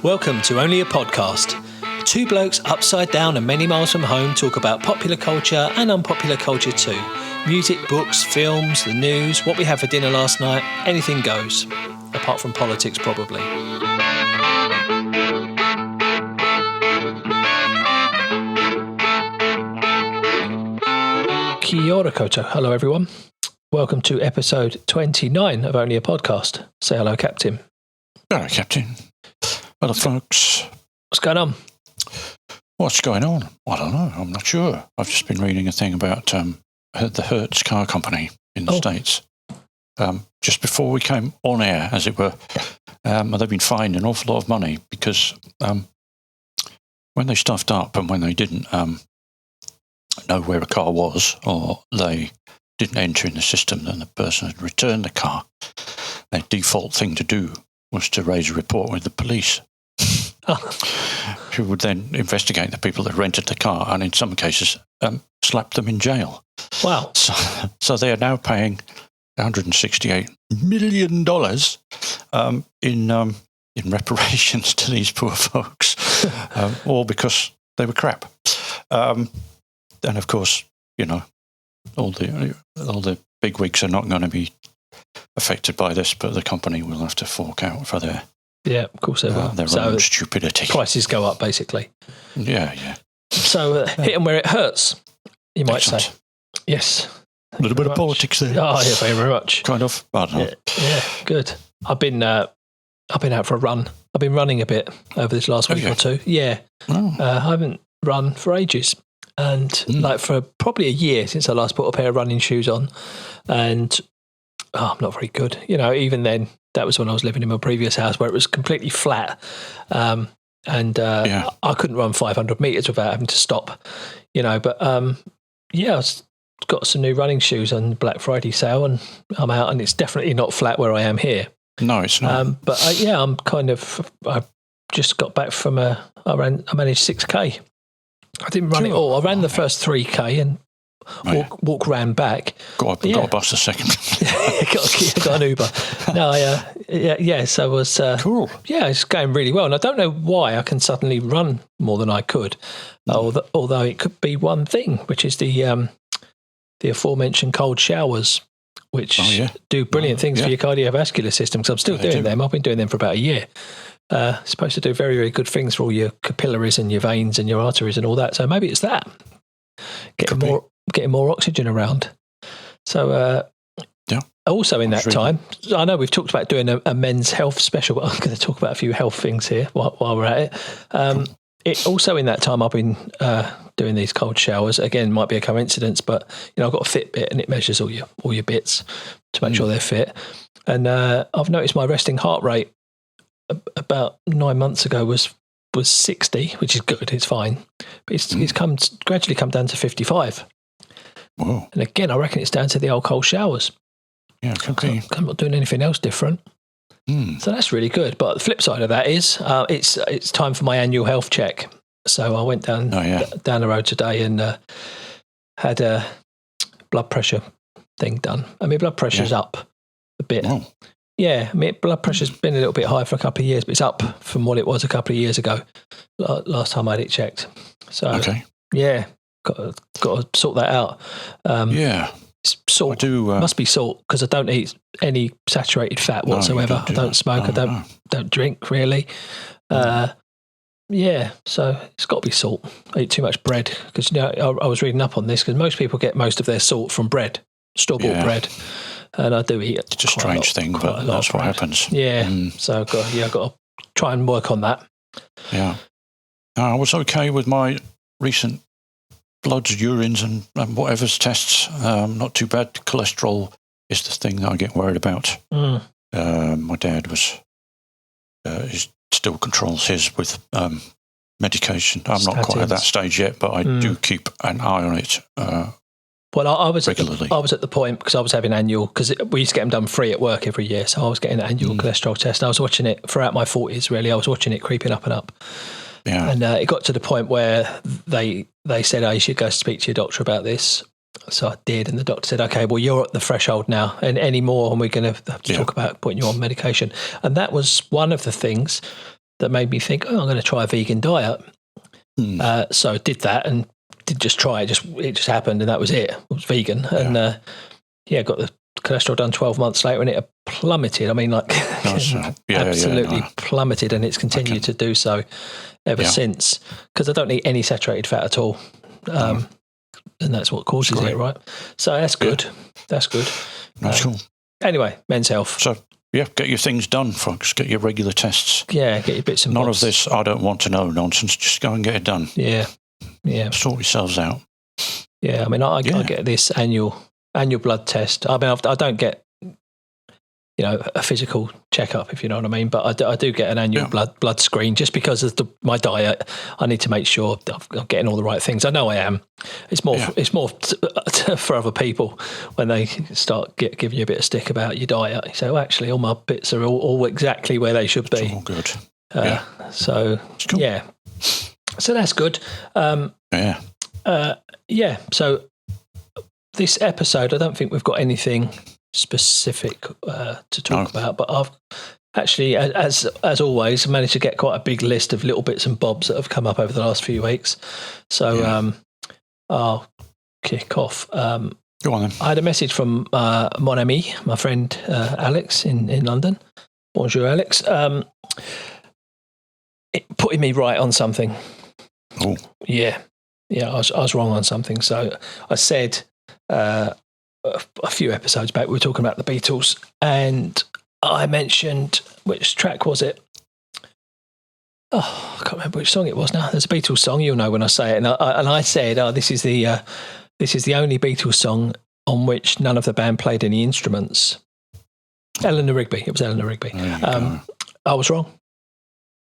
Welcome to Only a Podcast. Two blokes upside down and many miles from home talk about popular culture and unpopular culture too. Music, books, films, the news, what we had for dinner last night, anything goes. Apart from politics, probably. Kia ora koutou. Hello everyone. Welcome to episode 29 of Only a Podcast. Say hello, Captain. Hello, Captain. Hello, folks. What's going on? What's going on? I don't know. I'm not sure. I've just been reading a thing about the Hertz car company in the States. Just before we came on air, as it were, they've been fined an awful lot of money because when they stuffed up and when they didn't know where a car was, or they didn't enter in the system that the person had returned the car, their default thing to do was to raise a report with the police. Who would then investigate the people that rented the car and in some cases slap them in jail. Wow. So they are now paying $168 million in reparations to these poor folks, all because they were crap. And of course, you know, all the big wigs are not going to be affected by this, but the company will have to fork out for their of course they will. Their own stupidity. Prices go up, basically. Yeah. So hit them where it hurts, you might say. Yes. A little bit of politics there. Oh, yeah, very, very much. Kind of. I don't know. Yeah, good. I've been out for a run. I've been running a bit over this last week or two. Yeah. Oh. I haven't run for ages. And like for probably a year since I last put a pair of running shoes on. And I'm not very good. You know, even then, that was when I was living in my previous house where it was completely flat. I couldn't run 500 metres without having to stop, you know. But, I've got some new running shoes on Black Friday sale and I'm out, and it's definitely not flat where I am here. No, it's not. I just got back from I managed 6K. I didn't run it all. I ran the first 3K and walk round back. Got a bus a second. got an Uber. No, so it was cool. Yeah, it's going really well, and I don't know why I can suddenly run more than I could. Although it could be one thing, which is the aforementioned cold showers, which do brilliant things for your cardiovascular system. Because I'm still doing them. I've been doing them for about a year. Supposed to do very, very good things for all your capillaries and your veins and your arteries and all that. So maybe it's that. Getting more oxygen around. So also in that time, I know we've talked about doing a men's health special, but I'm going to talk about a few health things here while we're at it. Also in that time, I've been doing these cold showers. Again, might be a coincidence, but you know, I've got a Fitbit and it measures all your bits to make sure they're fit. And I've noticed my resting heart rate about 9 months ago was 60, which is good. It's fine, but it's gradually come down to 55. Whoa. And again, I reckon it's down to the old cold showers. Yeah, it could be. I'm not doing anything else different. So that's really good. But the flip side of that is it's time for my annual health check. So I went down the road today and had a blood pressure thing done. I mean, blood pressure's up a bit. Wow. Yeah, I mean, blood pressure's been a little bit high for a couple of years, but it's up from what it was a couple of years ago, last time I had it checked. So, got to sort that out. It's salt. Must be salt, because I don't eat any saturated fat whatsoever. I don't smoke. I don't drink, really. So it's got to be salt. I eat too much bread, because I was reading up on this, because most people get most of their salt from bread, store-bought bread. And I do eat it. It's a strange thing, but that's what happens. Yeah. So I've got to try and work on that. Yeah. I was okay with my recent bloods, urines, and whatever's tests. Not too bad. Cholesterol is the thing that I get worried about. My dad still controls his with medication. I'm not quite at that stage yet, but I do keep an eye on it. Well, I was regularly. I was at the point, because I was having annual, because we used to get them done free at work every year. So I was getting an annual cholesterol test. And I was watching it throughout my 40s, really. I was watching it creeping up and up. Yeah. And it got to the point where they said, you should go speak to your doctor about this. So I did, and the doctor said, okay, well, you're at the threshold now, and any more, and we're going to have to talk about putting you on medication. And that was one of the things that made me think, I'm going to try a vegan diet. So I did that and did just try it. It just happened, and that was it. It was vegan, and got the cholesterol done 12 months later, and it plummeted. I mean, like absolutely plummeted, and it's continued to do so ever since, because I don't eat any saturated fat at all. And that's what causes it, right? So that's good. That's good. That's cool. Anyway, men's health. So, get your things done, folks. Get your regular tests. Yeah, get your bits and bobs. None of this I don't want to know nonsense. Just go and get it done. Yeah. Sort yourselves out. Yeah, I mean, I get this annual blood test. I mean, I don't get, a physical checkup, if you know what I mean, but I do get an annual blood screen just because of my diet. I need to make sure I'm getting all the right things. I know I am. It's more for other people when they start giving you a bit of stick about your diet. You say, well, actually, all my bits are all exactly where they should be. It's all good. So, cool. So that's good. So this episode, I don't think we've got anything specific to talk about, but I've actually, as always, managed to get quite a big list of little bits and bobs that have come up over the last few weeks. So I'll kick off. Go on then. I had a message from mon ami, my friend Alex in London. Bonjour, Alex. Putting me right on something. Oh. Yeah, I was wrong on something. So I said a few episodes back, we were talking about the Beatles, and I mentioned, which track was it? Oh, I can't remember which song it was now. There's a Beatles song, you'll know when I say it. And I said, this is the only Beatles song on which none of the band played any instruments. Eleanor Rigby. It was Eleanor Rigby. I was wrong.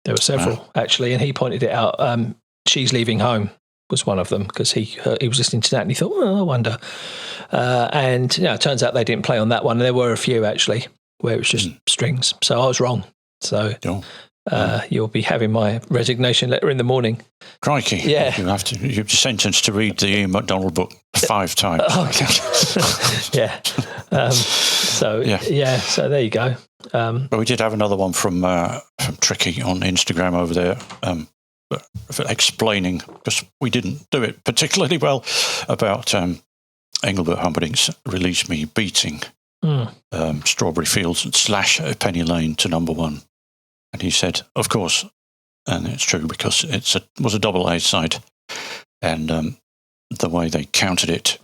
There were several, actually, and he pointed it out. She's Leaving Home was one of them, because he was listening to that and he thought, I wonder. And it turns out they didn't play on that one. There were a few, actually, where it was just strings. So I was wrong. So you'll be having my resignation letter in the morning. Crikey. Yeah. You're sentenced to read the Ian MacDonald book 5 times. Yeah. So there you go. But we did have another one from Tricky on Instagram over there, explaining, because we didn't do it particularly well, about Engelbert Humperdinck's Release Me beating Strawberry Fields / Penny Lane to number 1. And he said, of course, and it's true, because it was a double A side, and the way they counted it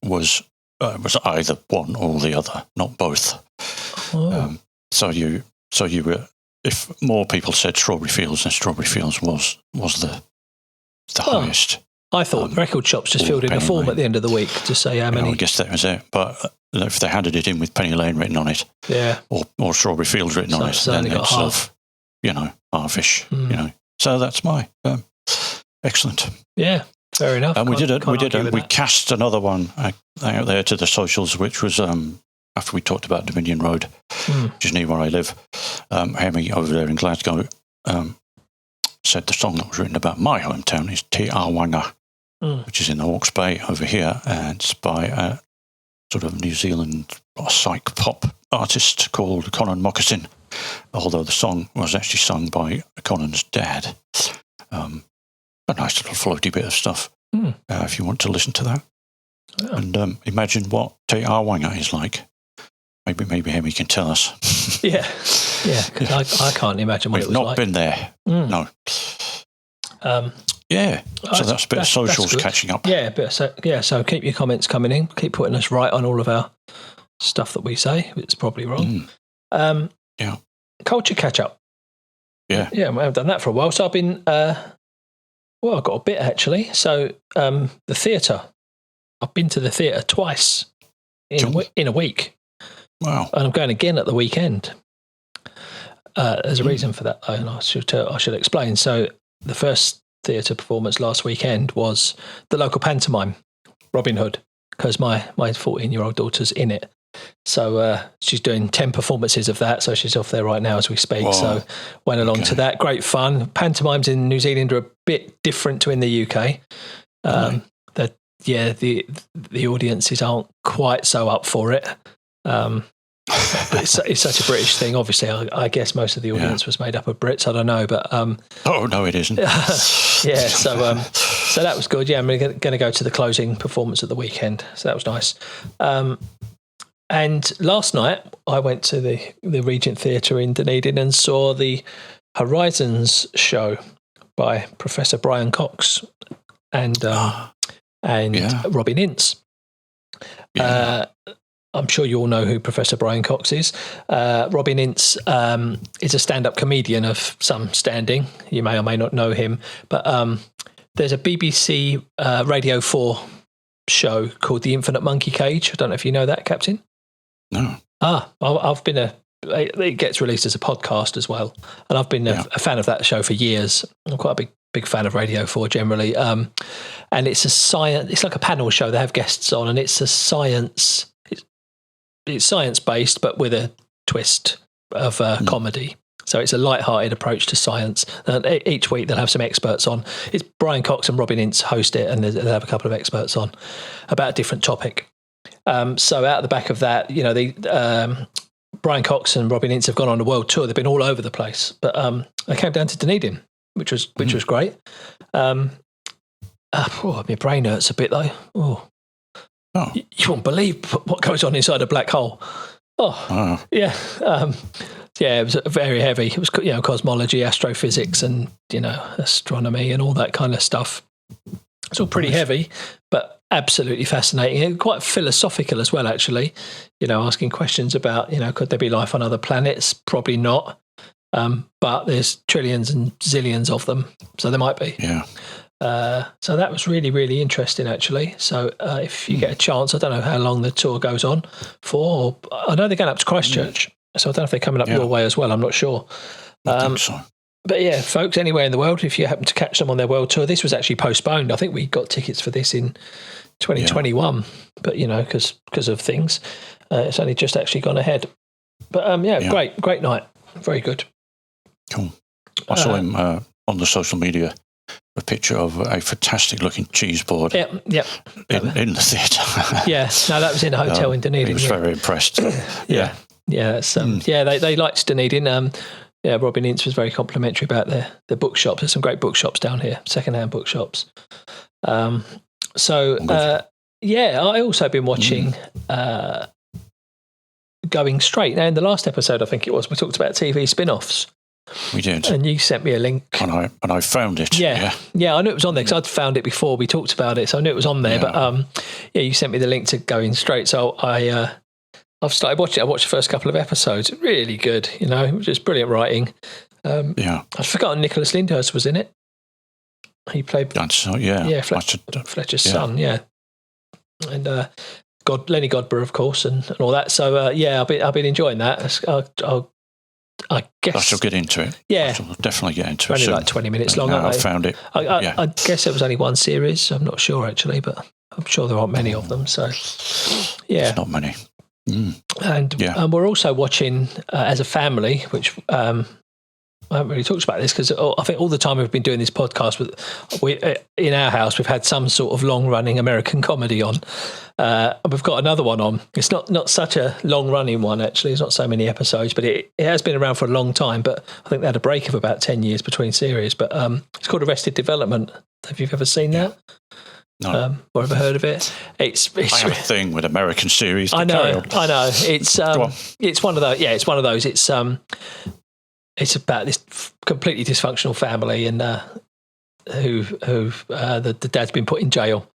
was either one or the other, not both. So you were, if more people said Strawberry Fields, then Strawberry Fields was the highest. I thought record shops just filled in a form at the end of the week to say how many. I guess that was it. But if they handed it in with Penny Lane written on it, or Strawberry Fields written on it, then it's sort of, halfish. So that's my excellent. Yeah, fair enough. And we cast another one out there to the socials, which was after we talked about Dominion Road, which is near where I live. Hemi over there in Glasgow said the song that was written about my hometown is Te Awanga, which is in the Hawke's Bay over here, and it's by a sort of New Zealand psych pop artist called Conan Moccasin, although the song was actually sung by Conan's dad. A nice little floaty bit of stuff, if you want to listen to that. Yeah. And imagine what Te Awanga is like. Maybe Hemi can tell us. Yeah, because I can't imagine what it was like. We've not been there, no. So that's a bit of socials catching up. So keep your comments coming in. Keep putting us right on all of our stuff that we say. It's probably wrong. Culture catch-up. Yeah, we haven't done that for a while. So I've been, I've got a bit, actually. So the theatre. I've been to the theatre twice in a week. Wow. And I'm going again at the weekend. There's a reason for that, though, and I should explain. So the first theatre performance last weekend was the local pantomime, Robin Hood, because my 14-year-old daughter's in it. So she's doing 10 performances of that, so she's off there right now as we speak. Whoa. So went along to that. Great fun. Pantomimes in New Zealand are a bit different to in the UK. The audiences aren't quite so up for it. But it's such a British thing. Obviously, I guess most of the audience was made up of Brits. I don't know, but oh no, it isn't. Yeah, so that was good. Yeah, I'm going to go to the closing performance at the weekend, so that was nice. And last night I went to the Regent Theatre in Dunedin and saw the Horizons show by Professor Brian Cox and Robin Ince. Yeah. I'm sure you all know who Professor Brian Cox is. Robin Ince is a stand-up comedian of some standing. You may or may not know him, but there's a BBC Radio 4 show called The Infinite Monkey Cage. I don't know if you know that, Captain. No. I've been it gets released as a podcast as well, and I've been a fan of that show for years. I'm quite a big fan of Radio 4 generally, and it's it's like a panel show. They have guests on, and it's science based, but with a twist of comedy. So it's a light-hearted approach to science. And each week they'll have some experts on. It's Brian Cox and Robin Ince host it, and they'll have a couple of experts on about a different topic. So out of the back of that, Brian Cox and Robin Ince have gone on a world tour. They've been all over the place, but they came down to Dunedin, which was great. My brain hurts a bit though. You won't believe what goes on inside a black hole. Yeah. It was very heavy. It was cosmology, astrophysics, and astronomy and all that kind of stuff. It's all pretty heavy, but absolutely fascinating and quite philosophical as well, actually. Asking questions about, could there be life on other planets? Probably not. But there's trillions and zillions of them, so there might be. Yeah. So that was really, really interesting, actually. So if you get a chance, I don't know how long the tour goes on for. I know they're going up to Christchurch, so I don't know if they're coming up your way as well. I'm not sure. I think so. But yeah, folks, anywhere in the world, if you happen to catch them on their world tour, this was actually postponed. I think we got tickets for this in 2021, but because of things, it's only just actually gone ahead. But great night, very good. Cool. I saw him on the social media. A picture of a fantastic-looking cheese board. In the theatre. That was in a hotel in Dunedin. He was very impressed. They liked Dunedin. Robin Ince was very complimentary about the bookshops. There's some great bookshops down here, second-hand bookshops. I also been watching Going Straight. Now, in the last episode, I think it was, we talked about TV spin-offs. We did. And you sent me a link. And I found it. Yeah, I knew it was on there because I'd found it before we talked about it, so I knew it was on there. Yeah. But you sent me the link to Going Straight. So I've started watching it. I watched the first couple of episodes. Really good, just brilliant writing. I'd forgotten Nicholas Lyndhurst was in it. He played... Fletcher's son, And Lenny Godber, of course, and all that. So, I've been enjoying that. I guess I shall get into it. Yeah, I shall definitely get into it. Only like 20 minutes long. I found it. I guess it was only one series. I'm not sure actually, but I'm sure there aren't many of them. So, There's not many. And we're also watching as a family, which I haven't really talked about this because I think all the time we've been doing this podcast, in our house we've had some sort of long-running American comedy on. And we've got another one on. It's not such a long-running one, actually. It's not so many episodes, but it has been around for a long time. But I think they had a break of about 10 years between series. But it's called Arrested Development. Have you ever seen that? No. Or ever heard of it? I have a thing with American series. I know. It's one of those. Yeah, it's one of those. It's about this completely dysfunctional family and who the dad's been put in jail.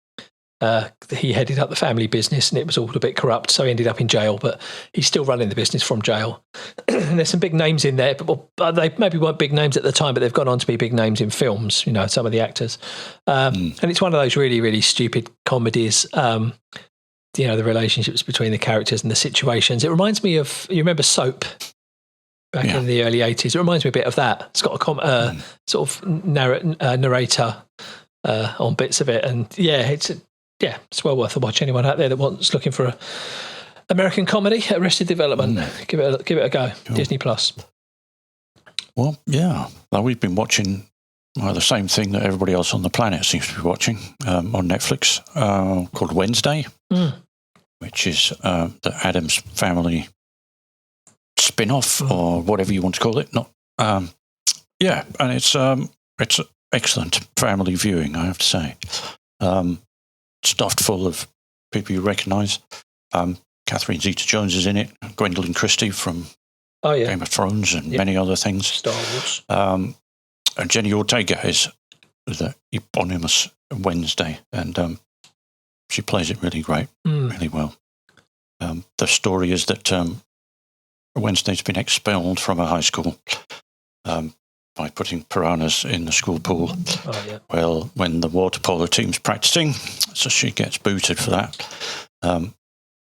He headed up the family business and it was all a bit corrupt, so he ended up in jail, but he's still running the business from jail. And there's some big names in there, but they maybe weren't big names at the time, but they've gone on to be big names in films, some of the actors. And it's one of those really, really stupid comedies, the relationships between the characters and the situations. It reminds me of, you remember Soap? Back in the early 80s. It reminds me a bit of that. It's got a sort of narrator on bits of it. And it's well worth a watch. Anyone out there that looking for a American comedy, Arrested Development, give it a go. Cool. Disney Plus. Well, we've been watching the same thing that everybody else on the planet seems to be watching on Netflix, called Wednesday, which is the Addams Family spin-off or whatever you want to call it. Not, and it's excellent family viewing, I have to say. Stuffed full of people you recognise. Catherine Zeta-Jones is in it. Gwendolyn Christie from Game of Thrones and many other things. Star Wars. And Jenny Ortega is the eponymous Wednesday, and she plays it really great, really well. The story is that Wednesday's been expelled from a high school by putting piranhas in the school pool. Well, when the water polo team's practicing, so she gets booted for that.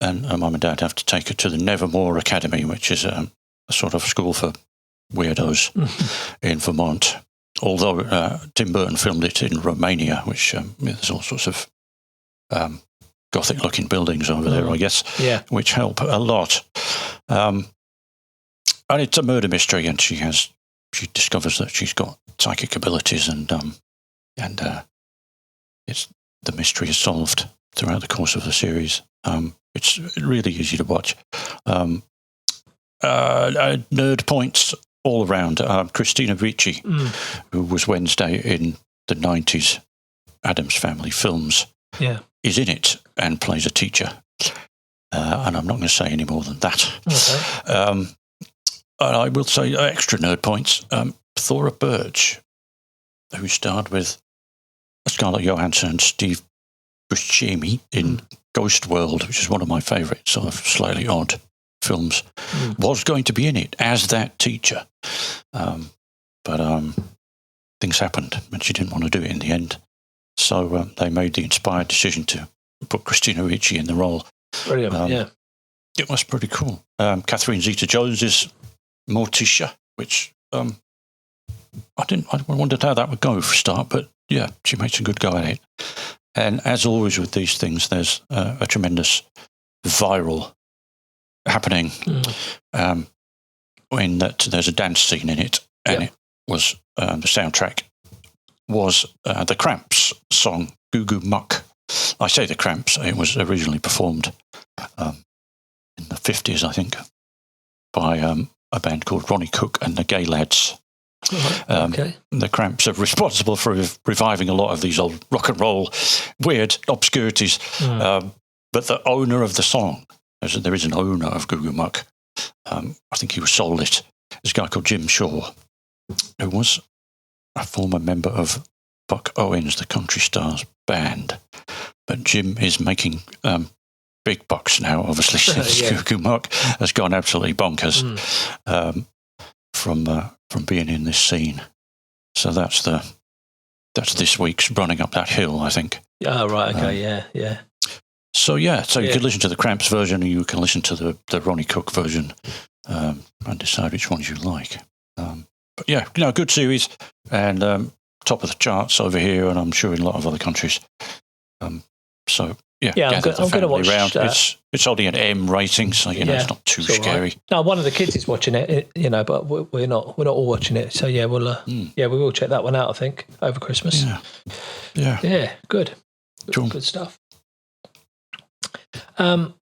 And her mum and dad have to take her to the Nevermore Academy, which is a sort of school for weirdos in Vermont. Although Tim Burton filmed it in Romania, which there's all sorts of Gothic-looking buildings over there, I guess, which help a lot. And it's a murder mystery, and she discovers that she's got psychic abilities, and it's the mystery is solved throughout the course of the series. It's really easy to watch. Nerd points all around. Christine McVie, who was Wednesday in the 90s Addams Family films, is in it and plays a teacher. And I'm not going to say any more than that. Okay. And I will say extra nerd points. Thora Birch, who starred with Scarlett Johansson and Steve Buscemi in Ghost World, which is one of my favourite sort of slightly odd films, was going to be in it as that teacher. But things happened and she didn't want to do it in the end. So they made the inspired decision to put Christina Ricci in the role. Brilliant, It was pretty cool. Catherine Zeta-Jones is Morticia, which I wondered how that would go for a start, but she makes a good go at it. And as always with these things, there's a tremendous viral happening in that there's a dance scene in it, and it was the soundtrack was the Cramps song Goo Goo Muck. I say the Cramps, it was originally performed in the 50s, I think, by a band called Ronnie Cook and the Gay Lads. The Cramps are responsible for reviving a lot of these old rock and roll weird obscurities. But the owner of the song, there is an owner of Goo Goo Muck, I think he was sold it, this guy called Jim Shaw, who was a former member of Buck Owens, the Country Stars band. But Jim is making big bucks now, obviously, since Goo Goo Muck has gone absolutely bonkers from being in this scene. So that's this week's Running Up That Hill, I think. Oh, right, okay, yeah. So you can listen to the Cramps version, or you can listen to the Ronnie Cook version and decide which ones you like. But good series, and top of the charts over here, and I'm sure in a lot of other countries. I'm going to watch that. It's only an M rating, so it's not too scary. Right. No, one of the kids is watching it, but we're not all watching it. So we will check that one out, I think, over Christmas. Yeah, good. Cool. Good stuff. I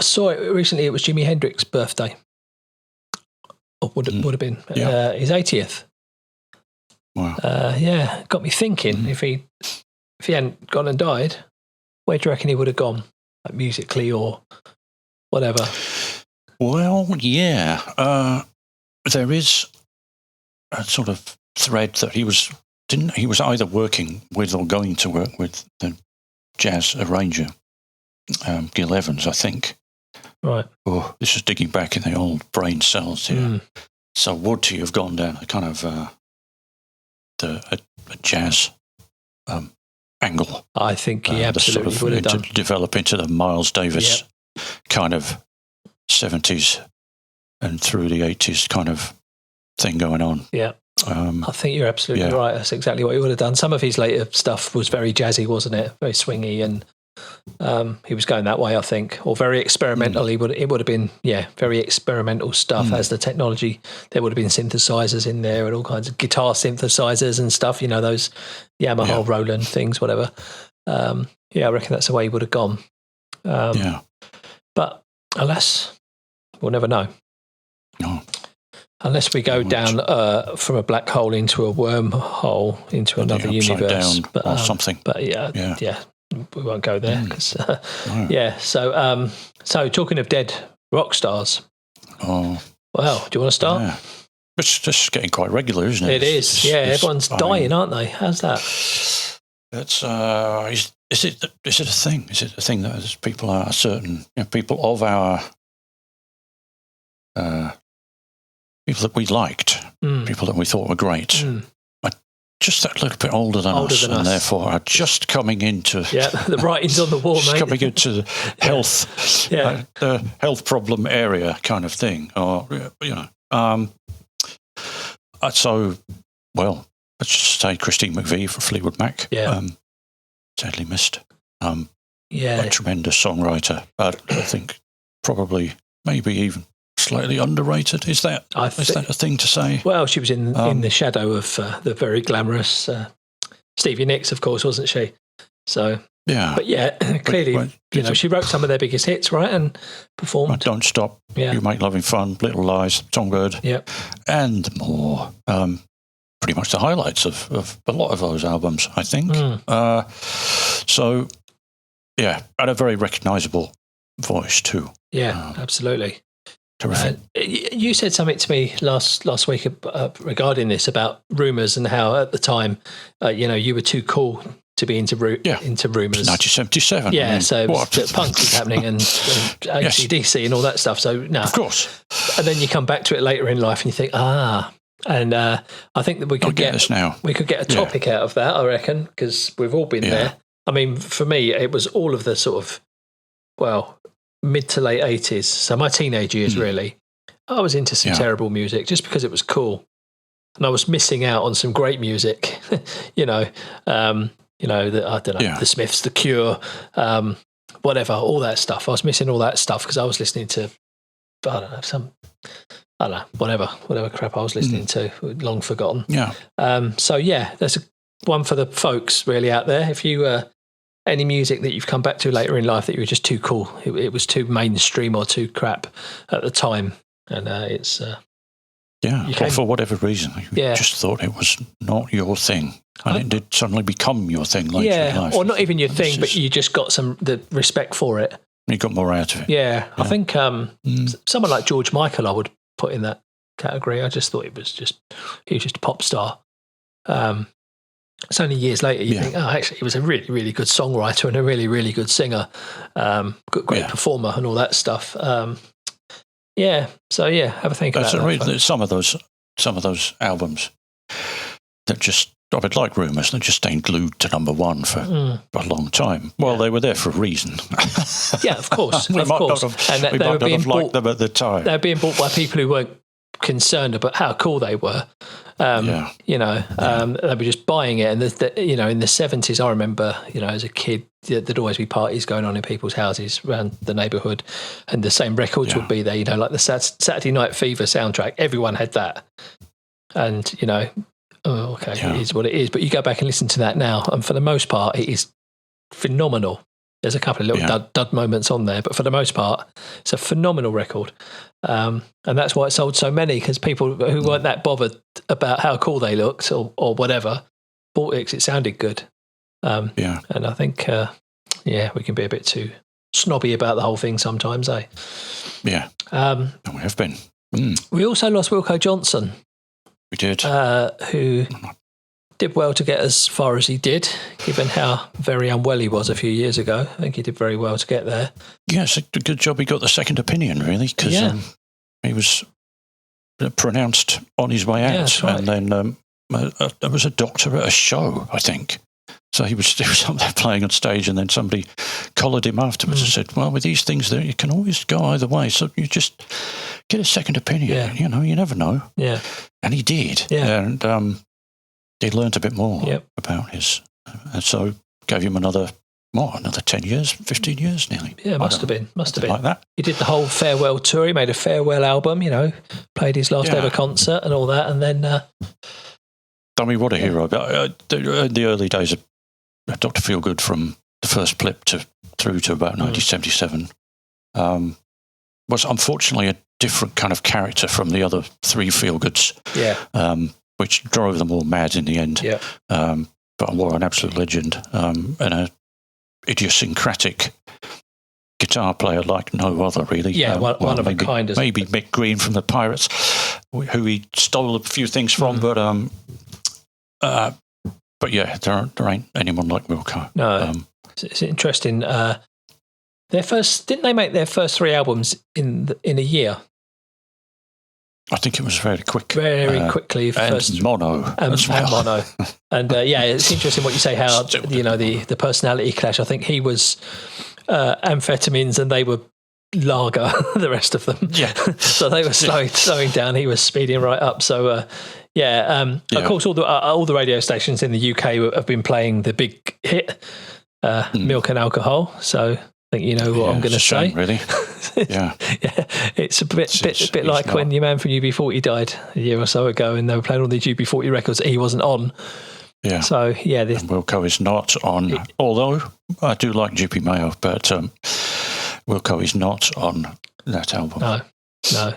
saw it recently. It was Jimi Hendrix's birthday. Or would have been his 80th. Wow. Got me thinking. If he hadn't gone and died, where do you reckon he would have gone, like musically or whatever? Well, there is a sort of thread that he was either working with or going to work with the jazz arranger, Gil Evans, I think. Right. Oh, this is digging back in the old brain cells here. So would he have gone down a kind of a jazz angle? I think he absolutely would have done. To develop into the Miles Davis kind of 70s and through the 80s kind of thing going on. Yeah. I think you're absolutely right. That's exactly what he would have done. Some of his later stuff was very jazzy, wasn't it? Very swingy, and he was going that way, I think, or very experimental. It would have been, very experimental stuff. As the technology, there would have been synthesizers in there and all kinds of guitar synthesizers and stuff. Those Yamaha Roland things, whatever. I reckon that's the way he would have gone. But alas, we'll never know. No. Unless we go down from a black hole into a wormhole into another universe, down or something. But yeah, we won't go there because no. So talking of dead rock stars. Oh, well, do you want to start? Yeah. It's just getting quite regular, isn't it? It is. Everyone's dying, aren't they? How's that? It's is it a thing? Is it a thing that people are certain people of our people that we liked, people that we thought were great, are just that little bit older than us, and therefore are just coming into the writing's on the wall, mate. Coming into the health, health problem area kind of thing, or so well. Let's just say Christine McVie from Fleetwood Mac. Sadly missed. A tremendous songwriter. I think probably maybe even slightly underrated. Is that a thing to say? Well, she was in the shadow of the very glamorous Stevie Nicks, of course, wasn't she? So clearly, she wrote some of their biggest hits, right, and performed. Don't Stop. You Make Loving Fun. Little Lies. Songbird. And more. Pretty much the highlights of a lot of those albums, I think. Had a very recognisable voice too. Absolutely. Terrific. You said something to me last week regarding this about rumours and how at the time, you were too cool to be into rumours. 1977. So punk was happening and AC/DC and all that stuff. So no, of course. And then you come back to it later in life and you think, And I think that we could get a topic out of that, I reckon, because we've all been there. I mean, for me, it was all of the sort of, mid to late 80s. So my teenage years, really, I was into some terrible music just because it was cool. And I was missing out on some great music, the Smiths, The Cure, whatever, all that stuff. I was missing all that stuff because I was listening to, whatever crap I was listening to, long forgotten. There's one for the folks really out there. If you any music that you've come back to later in life that you were just too cool, it was too mainstream or too crap at the time, and it's for whatever reason, you just thought it was not your thing, and it did suddenly become your thing later in life. Or not even your thing, but you just got the respect for it. You got more out of it. I think someone like George Michael I would put in that category. I just thought he was just a pop star. It's only years later you think, actually he was a really, really good songwriter and a really, really good singer, great performer and all that stuff. Have a think about that. Some of those albums that just, like Rumours, that just stayed glued to number one for a long time. Well, they were there for a reason. Of course. We might not have liked them at the time. They were being bought by people who weren't concerned about how cool they were. They were just buying it. And in the 70s, I remember, as a kid, there'd always be parties going on in people's houses around the neighbourhood, and the same records would be there. Like the Saturday Night Fever soundtrack, everyone had that, and it is what it is. But you go back and listen to that now, and for the most part, it is phenomenal. There's a couple of little dud moments on there, but for the most part, it's a phenomenal record. And that's why it sold so many, because people who weren't that bothered about how cool they looked or whatever bought it because it sounded good. And I think, we can be a bit too snobby about the whole thing sometimes, eh? Yeah. We have been. We also lost Wilko Johnson. We did. Who did well to get as far as he did, given how very unwell he was a few years ago. I think he did very well to get there. Yeah, it's a good job he got the second opinion, really, because he was pronounced on his way out. Yeah, right. And then there was a doctor at a show, I think. So he was up there playing on stage, and then somebody collared him afterwards and said, well, with these things, you can always go either way. So you just get a second opinion. Yeah. You never know. Yeah. And he did. Yeah. And he learned a bit more about his... and so gave him another 10 years, 15 years nearly. Yeah, must have been. Like that. He did the whole farewell tour. He made a farewell album, played his last ever concert and all that. And then... I mean, what a hero. In the early days of Dr. Feelgood, from the first Flip through to about 1977, was unfortunately a different kind of character from the other three feel-goods, which drove them all mad in the end. Yeah. But what an absolute legend, and a idiosyncratic guitar player like no other, really. Yeah, one of a kind. Maybe Mick Green from the Pirates, who he stole a few things from, but yeah, there ain't anyone like Wilko. No, it's interesting. Didn't they make their first 3 albums in a year? I think it was very quick. Very quickly. And mono as well. And mono. And it's interesting what you say, how, the personality clash. I think he was amphetamines and they were lager, the rest of them. Yeah. So they were slowing down. He was speeding right up. So, of course, all the radio stations in the UK have been playing the big hit, Milk and Alcohol. So I think you know what I'm going to say. Really? Yeah. It's a bit like when your man from UB40 died a year or so ago, and they were playing all these UB40 records he wasn't on. Yeah. So and Wilko is not on. Although I do like GP Mayo, but Wilko is not on that album. No.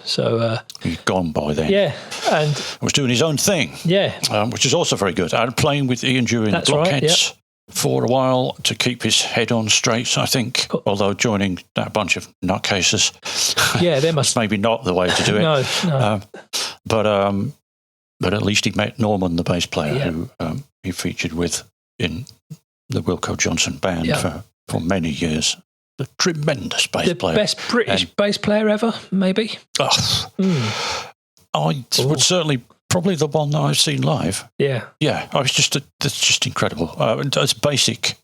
So he's gone by then. Yeah, and was doing his own thing. Yeah, which is also very good. Playing with Ian Dewey and the Blockheads. For a while to keep his head on straight, I think, although joining that bunch of nutcases, there must maybe not the way to do it. No. But at least he met Norman, the bass player, who he featured with in the Wilko Johnson band for many years. A tremendous bass player. The best British bass player ever, maybe? I would certainly... Probably the one that I've seen live. Yeah. That's just incredible. As basic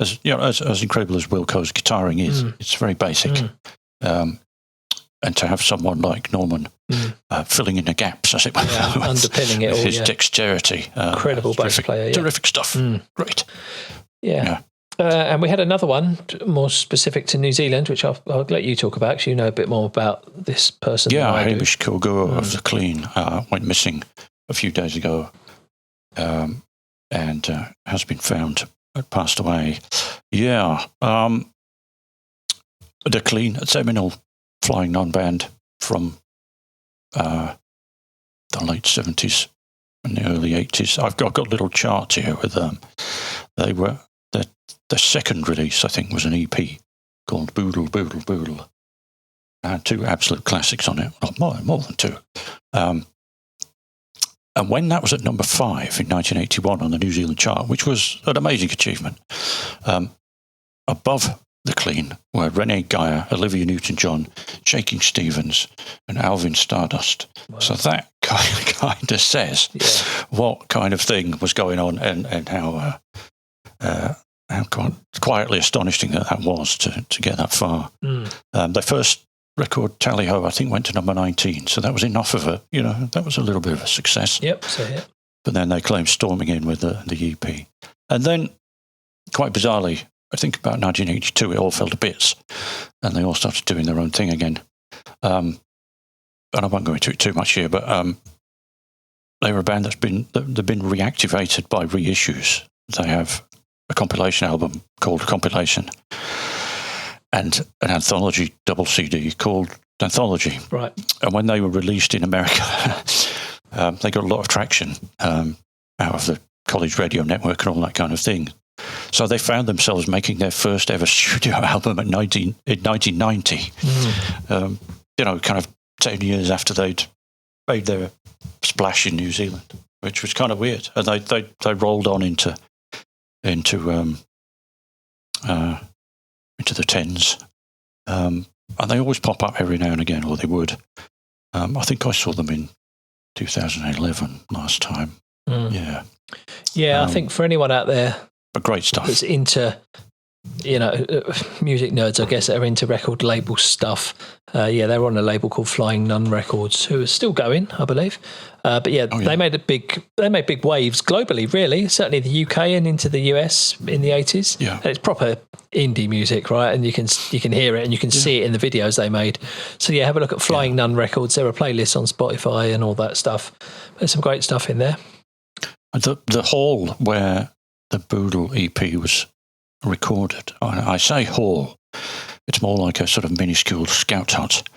as incredible as Wilko's guitaring is, it's very basic. And to have someone like Norman filling in the gaps, as it were, underpinning it all, his dexterity, incredible bass player, terrific stuff. Great. Yeah. And we had another one more specific to New Zealand, which I'll let you talk about, because you know a bit more about this person. Yeah, Hamish Kilgour of The Clean went missing a few days ago and has been found, passed away. Yeah. The Clean, a seminal flying non-band from the late 70s and the early 80s. I've got a little chart here with them. They were... The second release, I think, was an EP called Boodle, Boodle, Boodle. Had 2 absolute classics on it, more than 2. And when that was at number 5 in 1981 on the New Zealand chart, which was an amazing achievement, above The Clean were Renee Geyer, Olivia Newton-John, Shaking Stevens, and Alvin Stardust. Wow. So that kind of says what kind of thing was going on and how quietly astonishing that was to get that far. Their first record, Tally Ho, I think went to number 19, so that was enough of it. That was a little bit of a success. Yep. But then they claimed storming in with the EP. And then, quite bizarrely, I think about 1982, it all fell to bits, and they all started doing their own thing again. And I won't go into it too much here, but they were a band they've been reactivated by reissues. They have a compilation album called Compilation and an anthology double CD called Anthology. Right. And when they were released in America, they got a lot of traction out of the college radio network and all that kind of thing. So they found themselves making their first ever studio album in 1990, kind of 10 years after they'd made their splash in New Zealand, which was kind of weird. And they rolled on into the tens, and they always pop up every now and again, or they would. I think I saw them in 2011 last time. I think for anyone out there, but great stuff, that's into music nerds, I guess, that are into record label stuff. They're on a label called Flying Nun Records, who are still going, I believe. They made big waves globally, really. Certainly the UK and into the US in the 80s. Yeah, and it's proper indie music, right? And you can hear it and you can see it in the videos they made. So have a look at Flying Nun Records. There are playlists on Spotify and all that stuff. There's some great stuff in there. The hall where the Boodle EP was recorded. I say hall. It's more like a sort of minuscule scout hut.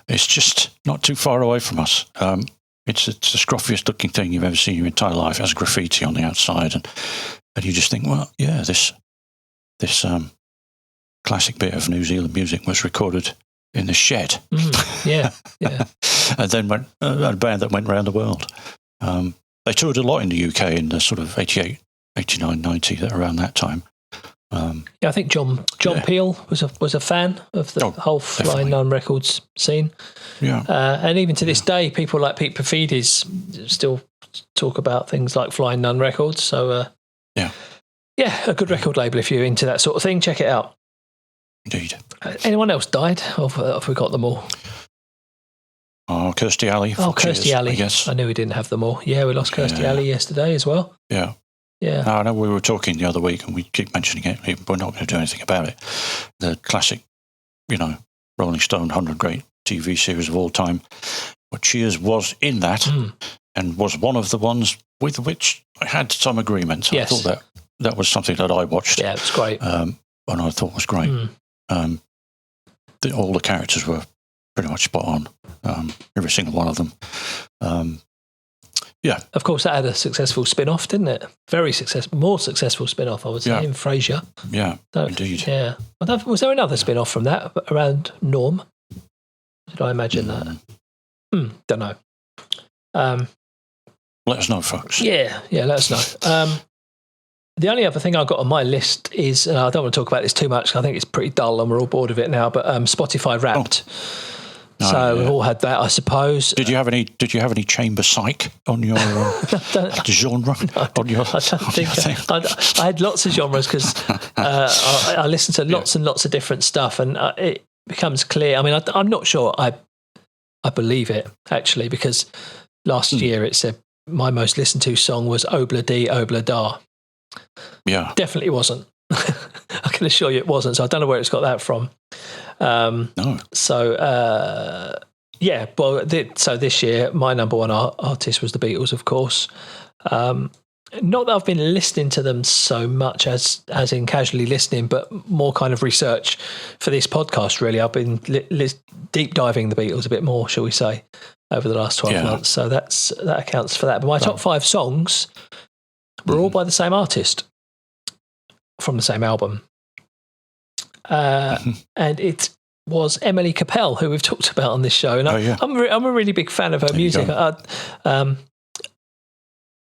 It's just not too far away from us. It's the scruffiest looking thing you've ever seen in your entire life. It has graffiti on the outside, and you just think, well, yeah, this classic bit of New Zealand music was recorded in the shed. Yeah. And then went a band that went around the world. They toured a lot in the UK in the sort of 88, 89, 90, around that time. I think John Peel was a fan of the whole Flying Nun Records scene. Yeah, and even to this day, people like Pete Perfides still talk about things like Flying Nun Records. So a good record label if you're into that sort of thing. Check it out. Indeed. Anyone else died? Or have we got them all? Oh, Kirstie Alley. Kirstie Alley. I guess. I knew we didn't have them all. Yeah, we lost Kirstie Alley yesterday as well. Yeah. Yeah. I know we were talking the other week and we keep mentioning it. We're not going to do anything about it. The classic, Rolling Stone 100 Great TV series of all time. But Cheers was in that and was one of the ones with which I had some agreement. Yes. I thought that was something that I watched. Yeah, it was great. And I thought was great. All the characters were pretty much spot on. Every single one of them. Yeah. Of course, that had a successful spin-off, didn't it? Very successful, more successful spin-off, I would say, in Frasier. Yeah, indeed. Yeah. Was there another spin-off from that around Norm? Did I imagine that? Don't know. Let us know, folks. Yeah, let us know. The only other thing I've got on my list is, and I don't want to talk about this too much, I think it's pretty dull and we're all bored of it now, but Spotify Wrapped. We've all had that, I suppose. Did you have any chamber psych on your genre? I don't think I had lots of genres because I listened to lots and lots of different stuff, and it becomes clear. I mean, I'm not sure I believe it actually, because last year it said my most listened to song was Obla Dee Obla Da. Yeah, definitely wasn't. I can assure you it wasn't. So I don't know where it's got that from. No. So so this year my number one artist was the Beatles, of course. Not that I've been listening to them so much as in casually listening, but more kind of research for this podcast. Really, I've been deep diving the Beatles a bit more, shall we say, over the last 12 months. So that accounts for that. But my top 5 songs were all by the same artist from the same album. And it was Emily Capel, who we've talked about on this show. And I'm a really big fan of her music.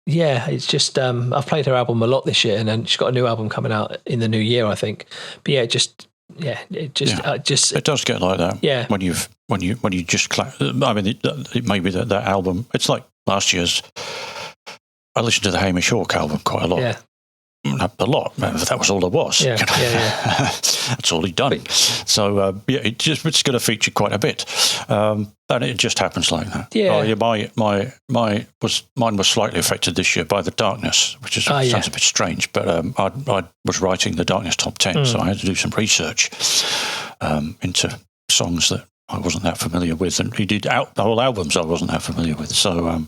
It's just I've played her album a lot this year, and then she's got a new album coming out in the new year, I think. But it does get like that. Yeah, when you just I mean, it may be that album. It's like last year's. I listened to the Hamish album quite a lot. Yeah. A lot. That was all there was. Yeah. That's all he'd done. So it's going to feature quite a bit, and it just happens like that. Yeah. Mine was slightly affected this year by The Darkness, which sounds a bit strange, but I was writing The Darkness top 10, so I had to do some research into songs that I wasn't that familiar with, and he did whole albums I wasn't that familiar with. So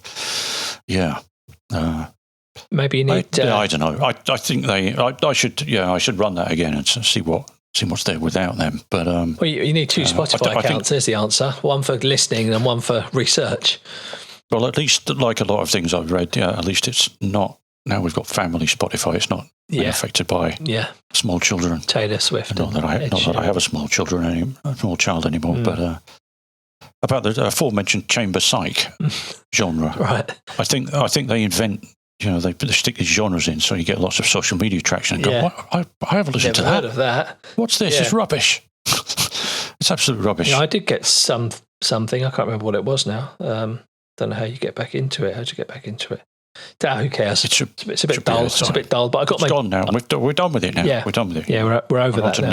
maybe you need. I don't know. I think I should run that again and see what's there without them. But you need 2 Spotify accounts. There's the answer. One for listening and one for research. Well, at least like a lot of things I've read, at least it's not. Now we've got family Spotify. It's not affected by small children. Taylor Swift. Not that I have a small child anymore, but. About the aforementioned chamber psych genre, right? I think they invent. They stick these genres in so you get lots of social media traction. And go, I haven't listened to that. Never heard of that. What's this? It's rubbish. It's absolute rubbish. I did get something. I can't remember what it was now. Don't know how you get back into it. How'd you get back into it? Who cares? It's a bit dull. It's a bit dull. But it's gone now. We're done with it now. Yeah. We're done with it. Yeah, we're over that now.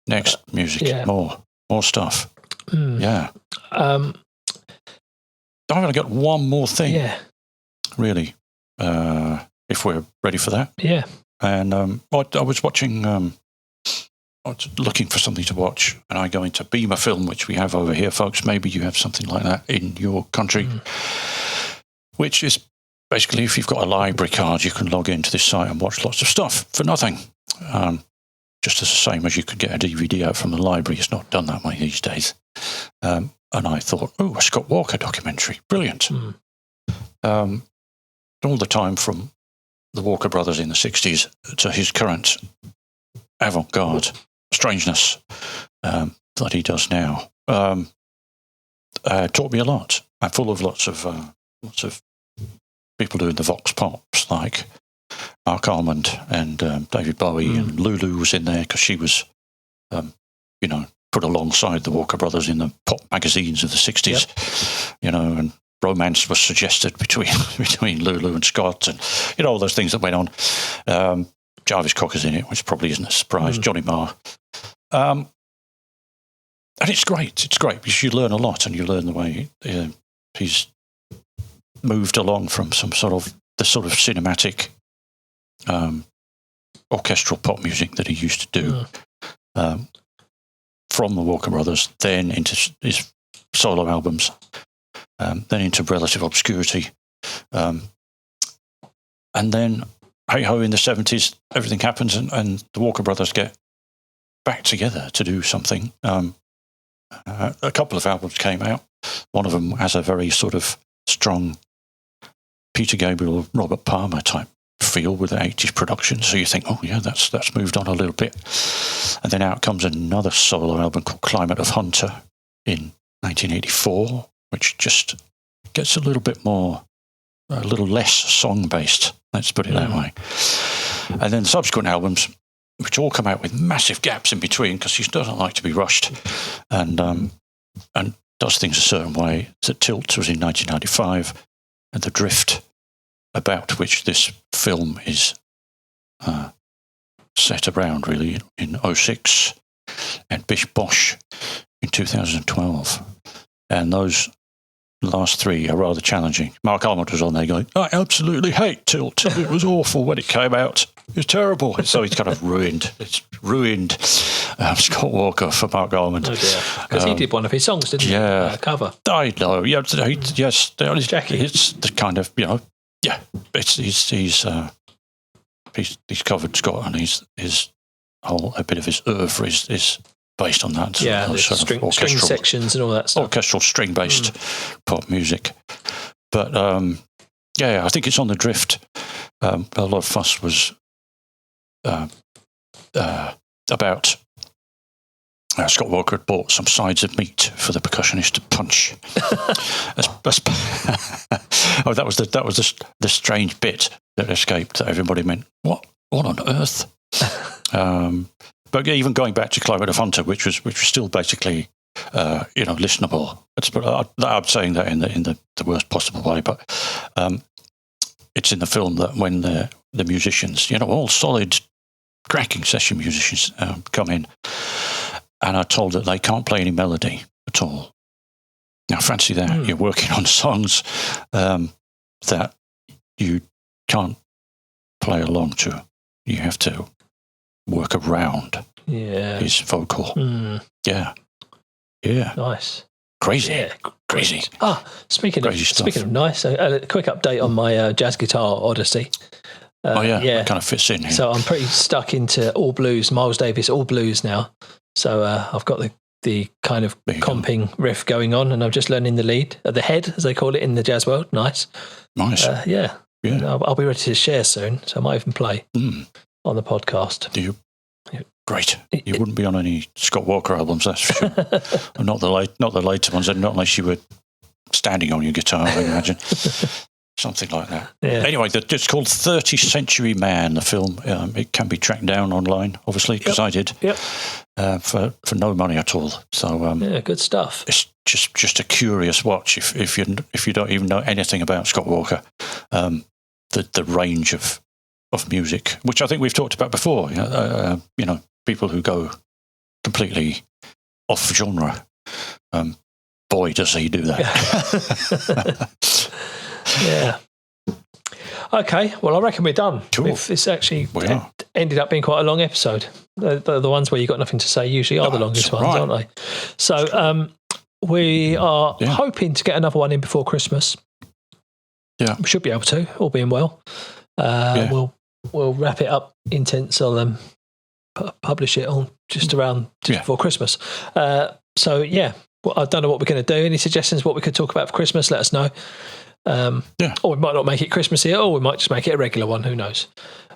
Next music. Yeah. More stuff. Yeah. I've only got one more thing. Yeah. Really. If we're ready for that. Yeah. And I was watching, I was looking for something to watch, and I go into Beamer Film, which we have over here, folks. Maybe you have something like that in your country, which is basically if you've got a library card, you can log into this site and watch lots of stuff for nothing. just as the same as you could get a DVD out from the library. It's not done that way these days. And I thought, a Scott Walker documentary, brilliant. All the time from the Walker Brothers in the 60s to his current avant-garde strangeness that he does now. Taught me a lot. I'm full of lots of people doing the vox pops like Mark Almond and David Bowie, and Lulu was in there because she was, put alongside the Walker Brothers in the pop magazines of the 60s, and romance was suggested between Lulu and Scott, and all those things that went on. Jarvis Cocker's in it, which probably isn't a surprise. Johnny Marr. And it's great. It's great because you learn a lot, and you learn the way he's moved along from the sort of cinematic orchestral pop music that he used to do from the Walker Brothers, then into his solo albums, then into relative obscurity, and then hey-ho, in the 70s, everything happens and the Walker Brothers get back together to do something. A couple of albums came out. One of them has a very sort of strong Peter Gabriel, Robert Palmer type feel with the 80s production. So you think, oh yeah, that's moved on a little bit. And then out comes another solo album called Climate of Hunter in 1984, which just gets a little less song-based, let's put it that way. And then subsequent albums, which all come out with massive gaps in between because he doesn't like to be rushed, and does things a certain way. The Tilt was in 1995, and The Drift, about which this film is set around, really, in 06, and Bish Bosh in 2012. And those last three are rather challenging. Mark Almond was on there going, I absolutely hate Tilt. It was awful when it came out. It was terrible. And so he's kind of ruined Scott Walker for Mark Almond. Oh dear. Because he did one of his songs, didn't he? Cover. I know. Yeah, yes. Jackie. It's the kind of, he's covered Scott, and a bit of his oeuvre is based on that. The string sections and all that stuff. Orchestral string-based pop music. But, I think it's on The Drift. A lot of fuss was about Scott Walker had bought some sides of meat for the percussionist to punch. That was the strange bit that escaped, that everybody meant, what on earth? But even going back to Climate of Hunter, which was still basically, listenable. I'm saying that in the worst possible way, but it's in the film that when the musicians, all solid, cracking session musicians come in, and are told that they can't play any melody at all. Now, fancy that. You're working on songs that you can't play along to. You have to work around his vocal. Yeah. Nice. Crazy. Yeah. Crazy. Speaking of nice, a quick update on my jazz guitar odyssey. That kind of fits in here. So I'm pretty stuck into all blues, Miles Davis, all blues now. So I've got the kind of comping riff going on, and I'm just learning the lead, the head, as they call it in the jazz world. Nice. Yeah. I'll be ready to share soon, so I might even play on the podcast. Do you? Great. You wouldn't be on any Scott Walker albums, that's for sure. Not the later ones, not unless you were standing on your guitar, I imagine. Something like that. Yeah. Anyway, it's called 30th Century Man, the film. It can be tracked down online, obviously, because I did. Yep. For no money at all. So good stuff. It's just a curious watch if you don't even know anything about Scott Walker. The range of music, which I think we've talked about before. People who go completely off genre. Boy, does he do that. Yeah. Okay, well, I reckon we're done. Cool. This actually ended up being quite a long episode. The ones where you've got nothing to say usually are the longest ones, aren't they? So we are hoping to get another one in before Christmas. Yeah. We should be able to, all being well. We'll wrap it up in Tensile publish it on just around before Christmas. So yeah, well, I don't know what we're going to do. Any suggestions what we could talk about for Christmas? Let us know. Or we might not make it Christmas here, or we might just make it a regular one. Who knows?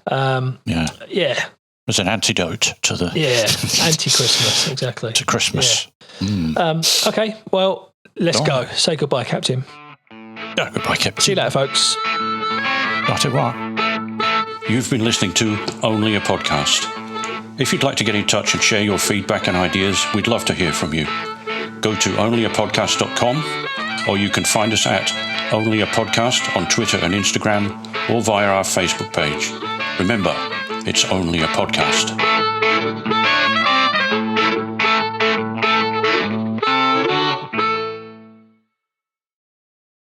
Yeah. As an antidote to the anti-Christmas, exactly. To Christmas. Yeah. Okay, well, let's go. Say goodbye, Captain. Goodbye, Captain. See you later, folks. That's it, what? You've been listening to Only a Podcast. If you'd like to get in touch and share your feedback and ideas, we'd love to hear from you. Go to onlyapodcast.com, or you can find us at Only a Podcast on Twitter and Instagram, or via our Facebook page. Remember, it's only a podcast.